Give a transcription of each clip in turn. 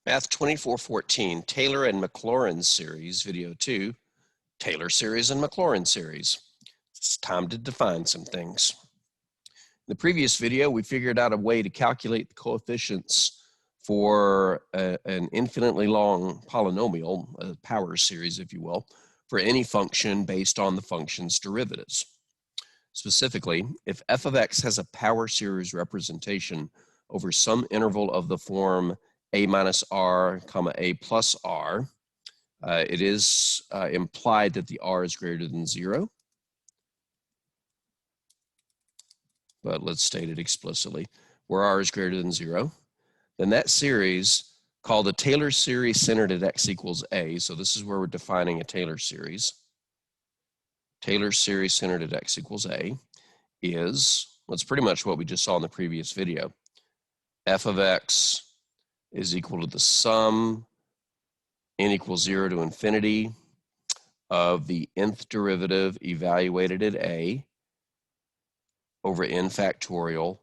Math 2414, Taylor and Maclaurin Series, Video 2, Taylor Series and Maclaurin Series. It's time to define some things. In the previous video, we figured out a way to calculate the coefficients for an infinitely long polynomial, a power series, if you will, for any function based on the function's derivatives. Specifically, if f of x has a power series representation over some interval of the form a minus r comma a plus r, it is implied that the r is greater than 0. But let's state it explicitly, where r is greater than 0. Then that series, called the Taylor series centered at x equals a, so this is where we're defining a Taylor series. Taylor series centered at x equals a is, well, it's pretty much what we just saw in the previous video. F of x is equal to the sum n equals 0 to infinity of the nth derivative evaluated at a over n factorial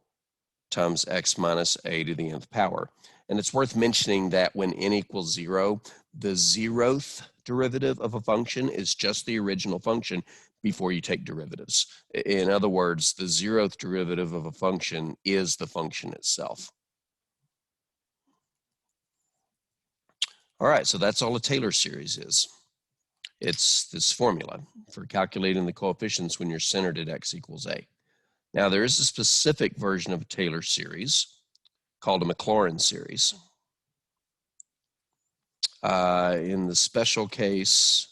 times x minus a to the nth power. And it's worth mentioning that when n equals 0, the 0th derivative of a function is just the original function before you take derivatives. In other words, the 0th derivative of a function is the function itself. All right, so that's all a Taylor series is. It's this formula for calculating the coefficients when you're centered at x equals a. Now, there is a specific version of a Taylor series called a Maclaurin series. In the special case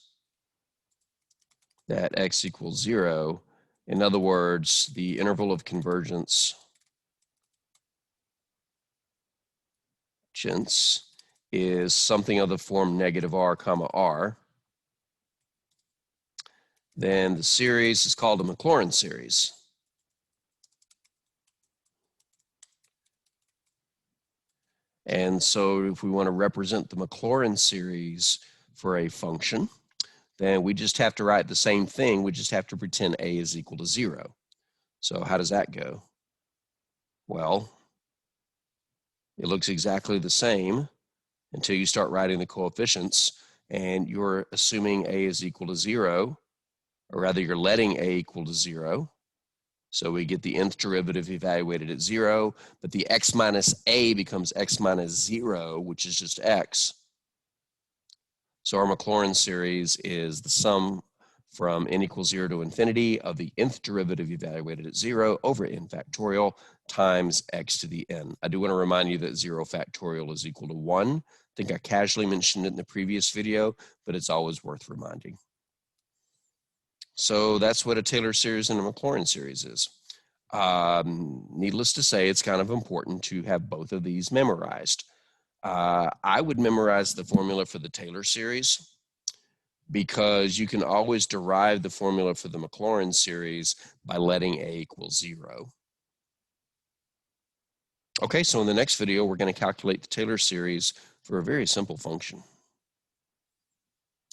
that x equals 0, in other words, the interval of convergence is something of the form negative r comma r, then the series is called a Maclaurin series. And so if we want to represent the Maclaurin series for a function, then we just have to write the same thing. We just have to pretend a is equal to 0. So how does that go? Well, it looks exactly the same until you start writing the coefficients, and you're assuming a is equal to 0, or rather you're letting a equal to 0. So we get the nth derivative evaluated at 0, but the x minus a becomes x minus 0, which is just x. So our Maclaurin series is the sum from n equals 0 to infinity of the nth derivative evaluated at 0 over n factorial times x to the n. I do want to remind you that 0 factorial is equal to 1. I think I casually mentioned it in the previous video, but it's always worth reminding. So that's what a Taylor series and a Maclaurin series is. Needless to say, it's kind of important to have both of these memorized. I would memorize the formula for the Taylor series because you can always derive the formula for the Maclaurin series by letting a equal 0. Okay, so in the next video, we're going to calculate the Taylor series for a very simple function.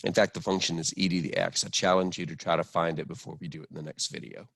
In fact, the function is e to the x. I challenge you to try to find it before we do it in the next video.